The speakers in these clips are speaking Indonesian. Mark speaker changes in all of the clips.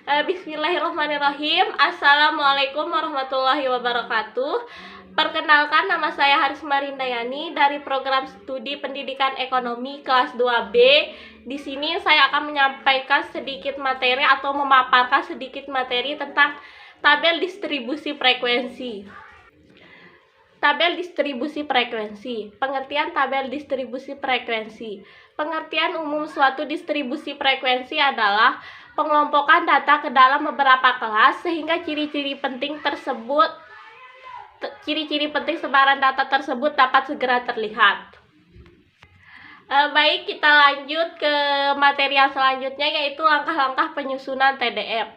Speaker 1: Bismillahirrahmanirrahim. Assalamualaikum warahmatullahi wabarakatuh. Perkenalkan, nama saya Haris Marindayani dari program studi pendidikan ekonomi kelas 2B. Di sini saya akan menyampaikan sedikit materi atau memaparkan sedikit materi tentang tabel distribusi frekuensi. Tabel distribusi frekuensi. Pengertian tabel distribusi frekuensi. Pengertian umum suatu distribusi frekuensi adalah pengelompokan data ke dalam beberapa kelas sehingga ciri-ciri penting sebaran data tersebut dapat segera terlihat. Baik, kita lanjut ke materi yang selanjutnya, yaitu langkah-langkah penyusunan TDF.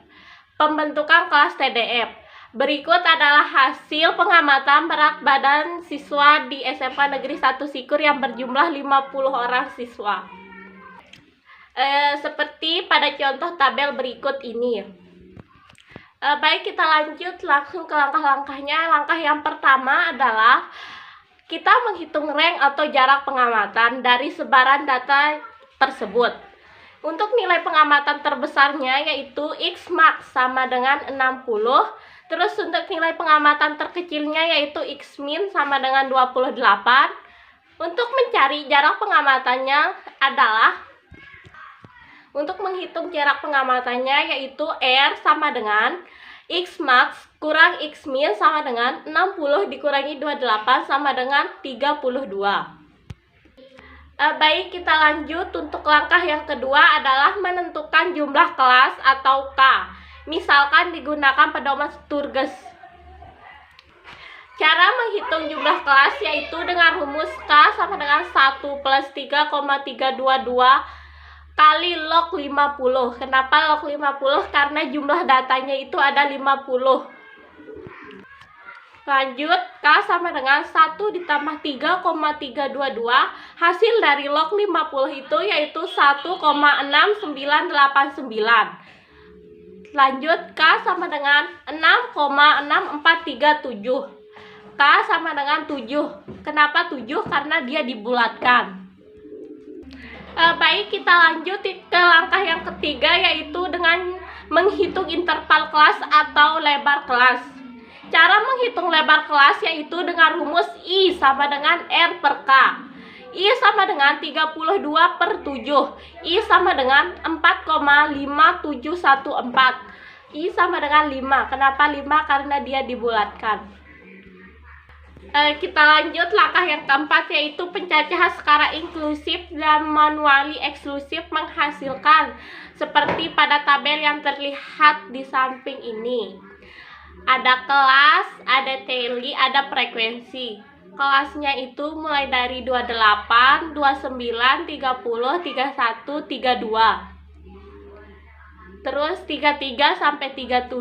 Speaker 1: Pembentukan kelas TDF. Berikut adalah hasil pengamatan berat badan siswa di SMK Negeri 1 Sikur yang berjumlah 50 orang siswa. Seperti pada contoh tabel berikut ini. Baik, kita lanjut langsung ke langkah-langkahnya. Langkah yang pertama adalah kita menghitung rank atau jarak pengamatan dari sebaran data tersebut. Untuk nilai pengamatan terbesarnya yaitu X max sama dengan 60. Terus untuk nilai pengamatan terkecilnya yaitu X min sama dengan 28. Untuk mencari jarak pengamatannya adalah untuk menghitung jarak pengamatannya yaitu R sama dengan X max kurang X min sama dengan 60 dikurangi 28 sama dengan 32. Baik, kita lanjut. Untuk langkah yang kedua adalah menentukan jumlah kelas atau K. Misalkan digunakan pedoman Sturges. Cara menghitung jumlah kelas yaitu dengan rumus K sama dengan 1 plus 3,322 kali log 50. Kenapa log 50? Karena jumlah datanya itu ada 50. Lanjut, K sama dengan 1 ditambah 3,322. Hasil dari log 50 itu yaitu 1,6989. Lanjut, K sama dengan 6,6437. K sama dengan 7. Kenapa 7? Karena dia dibulatkan. Baik, kita lanjut ke langkah yang ketiga yaitu dengan menghitung interval kelas atau lebar kelas. Cara menghitung lebar kelas yaitu dengan rumus I sama dengan R per K. I sama dengan 32 per 7. I sama dengan 4,5714. I sama dengan 5. Kenapa 5? Karena dia dibulatkan. Kita lanjut langkah yang keempat yaitu pencacahan secara inklusif dan manuali eksklusif menghasilkan seperti pada tabel yang terlihat di samping ini. Ada kelas, ada teli, ada frekuensi. Kelasnya itu mulai dari 28, 29, 30, 31, 32. Terus 33 sampai 37,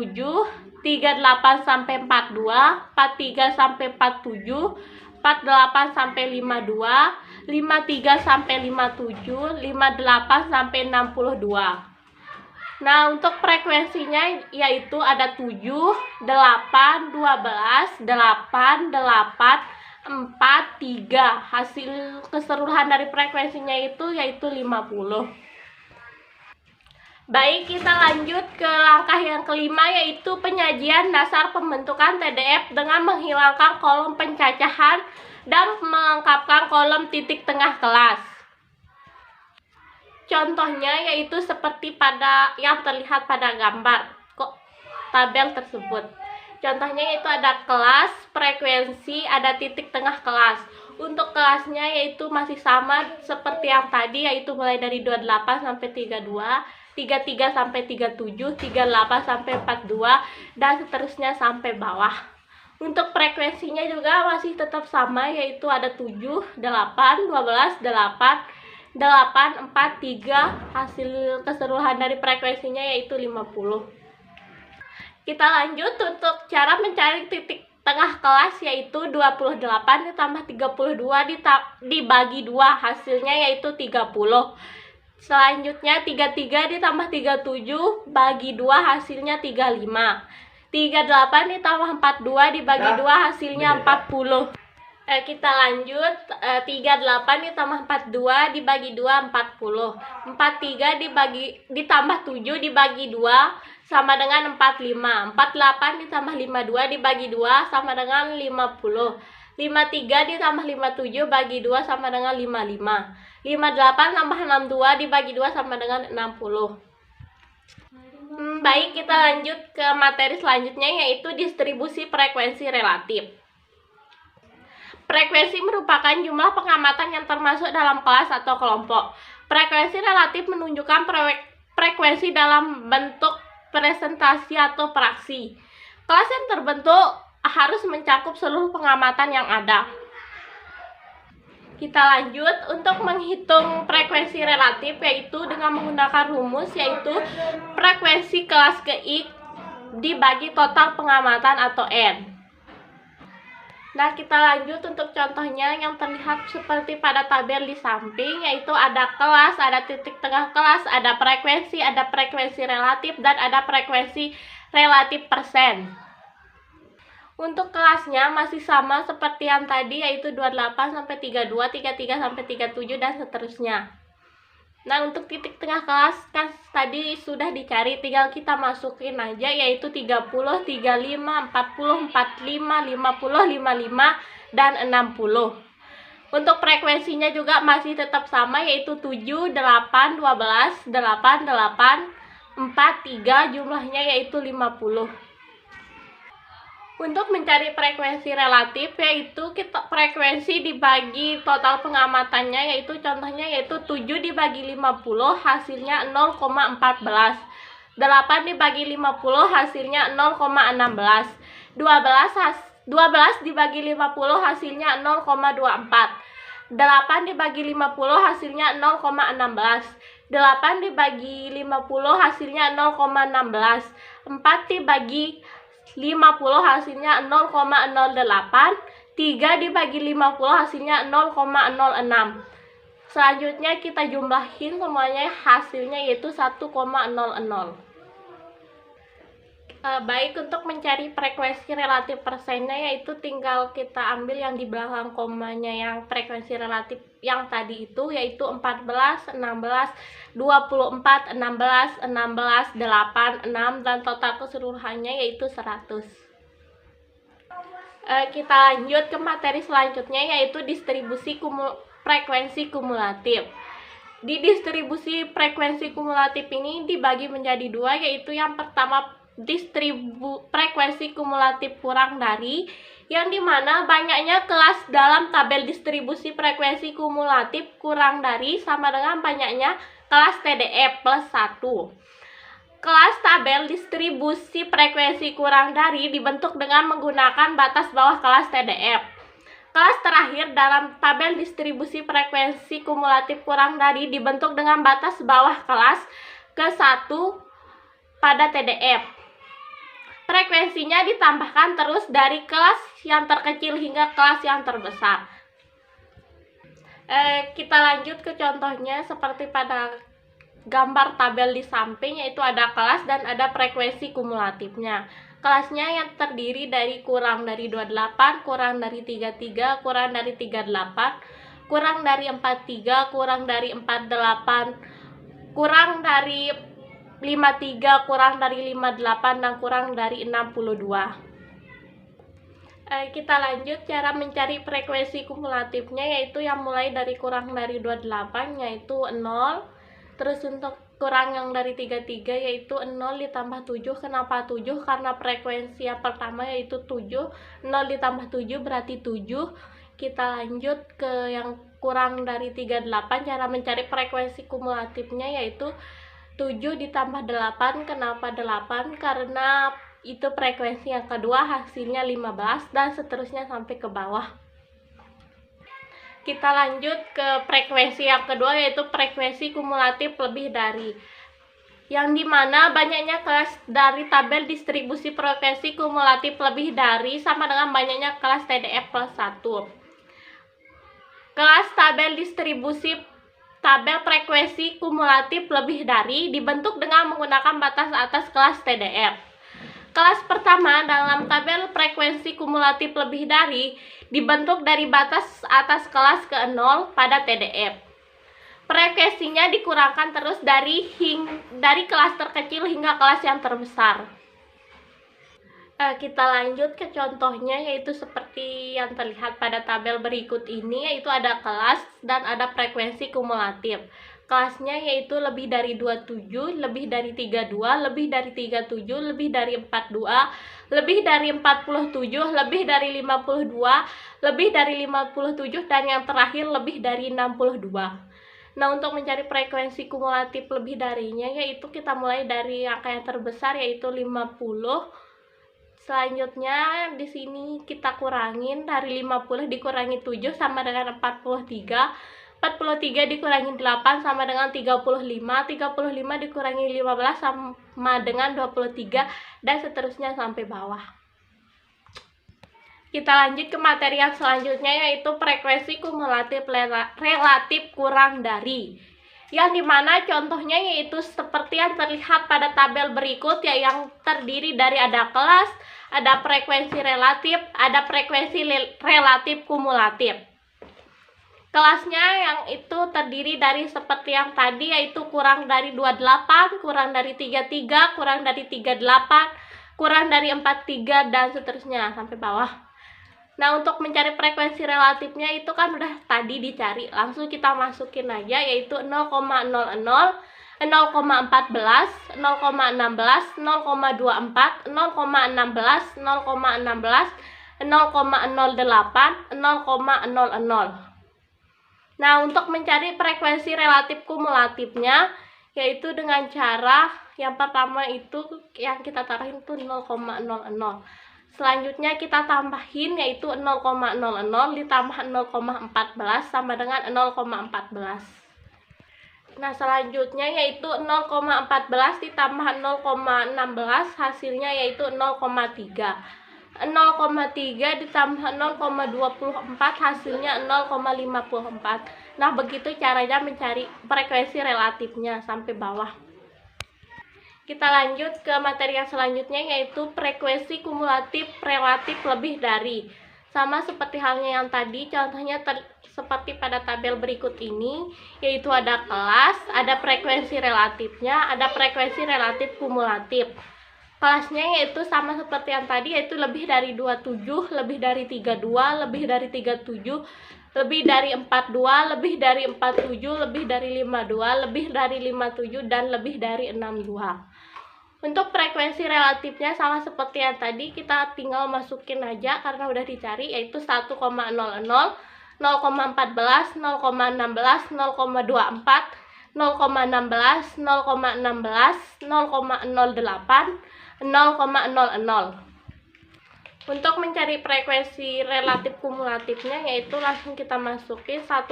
Speaker 1: 38 sampai 42, 43 sampai 47, 48 sampai 52, 53 sampai 57, 58 sampai 62. Nah, untuk frekuensinya yaitu ada 7, 8, 12, 8, 8, 4, 3. Hasil keseluruhan dari frekuensinya itu yaitu 50. Baik, kita lanjut ke langkah yang kelima yaitu penyajian dasar pembentukan TDF dengan menghilangkan kolom pencacahan dan melengkapkan kolom titik tengah kelas. Contohnya yaitu seperti pada yang terlihat pada gambar tabel tersebut. Contohnya yaitu ada kelas, frekuensi, ada titik tengah kelas. Untuk kelasnya yaitu masih sama seperti yang tadi yaitu mulai dari 28 sampai 32, 33 sampai 37, 38 sampai 42, dan seterusnya sampai bawah. Untuk frekuensinya juga masih tetap sama yaitu ada 7, 8, 12, 8, 8, 4, 3. Hasil keseluruhan dari frekuensinya yaitu 50. Kita lanjut untuk cara mencari titik tengah kelas yaitu 28 ditambah 32 dibagi 2, hasilnya yaitu 30. Selanjutnya 33 ditambah 37 bagi 2 hasilnya 35. 38 ditambah 42 dibagi 2 hasilnya 40. Kita lanjut, 38 ditambah 42 dibagi 2 40. 43 ditambah 7 dibagi 2 sama dengan 45. 48 ditambah 52 dibagi 2 sama dengan 50. 53 ditambah 57 bagi 2 sama dengan 55. 58 tambah 62 dibagi 2 sama dengan 60. Baik, kita lanjut ke materi selanjutnya, yaitu distribusi frekuensi relatif. Frekuensi merupakan jumlah pengamatan yang termasuk dalam kelas atau kelompok. Frekuensi relatif menunjukkan frekuensi dalam bentuk presentasi atau fraksi. Kelas yang terbentuk harus mencakup seluruh pengamatan yang ada. Kita lanjut untuk menghitung frekuensi relatif, yaitu dengan menggunakan rumus, yaitu frekuensi kelas ke X dibagi total pengamatan atau N. Nah, kita lanjut untuk contohnya yang terlihat seperti pada tabel di samping, yaitu ada kelas, ada titik tengah kelas, ada frekuensi relatif, dan ada frekuensi relatif persen. Untuk kelasnya masih sama seperti yang tadi, yaitu 28 sampai 32, 33 sampai 37, dan seterusnya. Nah, untuk titik tengah kelas kan tadi sudah dicari, tinggal kita masukin aja, yaitu 30, 35, 40, 45, 50, 55, dan 60. Untuk frekuensinya juga masih tetap sama, yaitu 7, 8, 12, 8, 8, 4, 3, jumlahnya yaitu 50. Untuk mencari frekuensi relatif, yaitu frekuensi dibagi total pengamatannya, yaitu contohnya yaitu 7 dibagi 50 hasilnya 0,14. 8 dibagi 50 hasilnya 0,16. 12 dibagi 50 hasilnya 0,24. 8 dibagi 50 hasilnya 0,16. 8 dibagi 50 hasilnya 0,16. 4 dibagi 50 hasilnya 0,08. 3 dibagi 50 hasilnya 0,06. Selanjutnya kita jumlahin semuanya, hasilnya yaitu 1,00. Baik, untuk mencari frekuensi relatif persennya, yaitu tinggal kita ambil yang di belakang komanya yang frekuensi relatif yang tadi itu, yaitu 14, 16, 24, 16, 16, 8, 6, dan total keseluruhannya yaitu 100. Kita lanjut ke materi selanjutnya, yaitu distribusi frekuensi kumulatif. Di distribusi frekuensi kumulatif ini dibagi menjadi dua, yaitu yang pertama frekuensi kumulatif kurang dari, yang dimana banyaknya kelas dalam tabel distribusi frekuensi kumulatif kurang dari sama dengan banyaknya kelas TDF plus 1. Kelas tabel distribusi frekuensi kurang dari dibentuk dengan menggunakan batas bawah kelas TDF. Kelas terakhir dalam tabel distribusi frekuensi kumulatif kurang dari dibentuk dengan batas bawah kelas ke-1 pada TDF. Frekuensinya ditambahkan terus dari kelas yang terkecil hingga kelas yang terbesar. Kita lanjut ke contohnya seperti pada gambar tabel di samping, yaitu ada kelas dan ada frekuensi kumulatifnya. Kelasnya yang terdiri dari kurang dari 28, kurang dari 33, kurang dari 38, kurang dari 43, kurang dari 48, kurang dari 53, kurang dari 58, dan kurang dari 62. Kita lanjut cara mencari frekuensi kumulatifnya, yaitu yang mulai dari kurang dari 28 yaitu 0. Terus untuk kurang yang dari 33 yaitu 0 ditambah 7. Kenapa 7? Karena frekuensi yang pertama yaitu 7. 0 ditambah 7 berarti 7. Kita lanjut ke yang kurang dari 38. Cara mencari frekuensi kumulatifnya yaitu 7 ditambah 8. Kenapa 8? Karena itu frekuensi yang kedua, hasilnya 15, dan seterusnya sampai ke bawah. Kita lanjut ke frekuensi yang kedua, yaitu frekuensi kumulatif lebih dari, yang dimana banyaknya kelas dari tabel distribusi frekuensi kumulatif lebih dari sama dengan banyaknya kelas TDF plus 1. Kelas tabel distribusi tabel frekuensi kumulatif lebih dari dibentuk dengan menggunakan batas atas kelas TDF. Kelas pertama dalam tabel frekuensi kumulatif lebih dari dibentuk dari batas atas kelas ke-0 pada TDF. frekuensinya dikurangkan terus dari kelas terkecil hingga kelas yang terbesar. Kita lanjut ke contohnya, yaitu seperti yang terlihat pada tabel berikut ini, yaitu ada kelas dan ada frekuensi kumulatif. Kelasnya yaitu lebih dari 27, lebih dari 32, lebih dari 37, lebih dari 42, lebih dari 47, lebih dari 52, lebih dari 57, dan yang terakhir lebih dari 62. Nah, untuk mencari frekuensi kumulatif lebih darinya, yaitu kita mulai dari angka yang terbesar yaitu 50. Selanjutnya di sini kita kurangin, dari 50 dikurangi 7 sama dengan 43. 43 dikurangi 8 sama dengan 35. 35 dikurangi 15 sama dengan 23, dan seterusnya sampai bawah. Kita lanjut ke materi yang selanjutnya, yaitu frekuensi kumulatif relatif kurang dari, yang dimana contohnya yaitu seperti yang terlihat pada tabel berikut, ya, yang terdiri dari ada kelas, ada frekuensi relatif, ada frekuensi relatif kumulatif. Kelasnya yang itu terdiri dari seperti yang tadi, yaitu kurang dari 28, kurang dari 33, kurang dari 38, kurang dari 43, dan seterusnya sampai bawah. Nah, untuk mencari frekuensi relatifnya itu kan udah tadi dicari, langsung kita masukin aja, yaitu 0,00, 0,14, 0,16, 0,24, 0,16, 0,16, 0,08, 0,00. Nah, untuk mencari frekuensi relatif kumulatifnya, yaitu dengan cara yang pertama itu yang kita taruhin itu 0,00. Selanjutnya kita tambahin, yaitu 0,00 ditambah 0,14 sama dengan 0,14. Nah, selanjutnya yaitu 0,14 ditambah 0,16, hasilnya yaitu 0,3. 0,3 ditambah 0,24, hasilnya 0,54. Nah, begitu caranya mencari frekuensi relatifnya sampai bawah. Kita lanjut ke materi yang selanjutnya, yaitu frekuensi kumulatif relatif lebih dari. Sama seperti halnya yang tadi, contohnya seperti pada tabel berikut ini, yaitu ada kelas, ada frekuensi relatifnya, ada frekuensi relatif kumulatif. Kelasnya yaitu sama seperti yang tadi, yaitu lebih dari 27, lebih dari 32, lebih dari 37, lebih dari 42, lebih dari 47, lebih dari 52, lebih dari 57, dan lebih dari 62. Untuk frekuensi relatifnya sama seperti yang tadi, kita tinggal masukin aja karena udah dicari, yaitu 1,00, 0,14, 0,16, 0,24, 0,16, 0,16, 0,08, 0,00. Untuk mencari frekuensi relatif kumulatifnya, yaitu langsung kita masukin 1,00,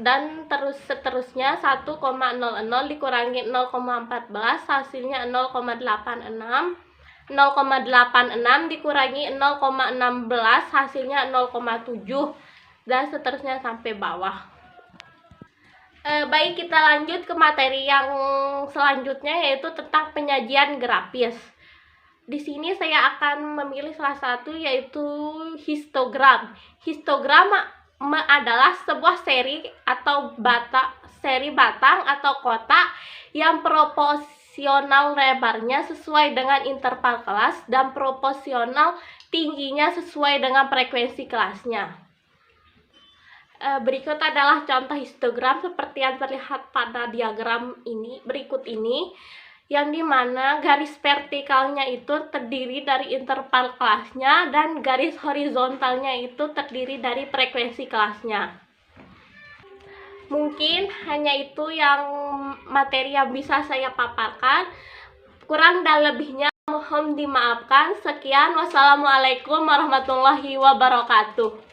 Speaker 1: dan seterusnya 1,00 dikurangi 0,14, hasilnya 0,86. 0,86 dikurangi 0,16, hasilnya 0,7, dan seterusnya sampai bawah. Baik, kita lanjut ke materi yang selanjutnya, yaitu tentang penyajian grafis. Di sini saya akan memilih salah satu, yaitu histogram. Histogram adalah sebuah seri atau seri batang atau kotak yang proporsional lebarnya sesuai dengan interval kelas dan proporsional tingginya sesuai dengan frekuensi kelasnya. Berikut adalah contoh histogram seperti yang terlihat pada diagram ini berikut ini, yang dimana garis vertikalnya itu terdiri dari interval kelasnya dan garis horizontalnya itu terdiri dari frekuensi kelasnya. Mungkin hanya itu yang materi yang bisa saya paparkan. Kurang dan lebihnya mohon dimaafkan. Sekian, wassalamualaikum warahmatullahi wabarakatuh.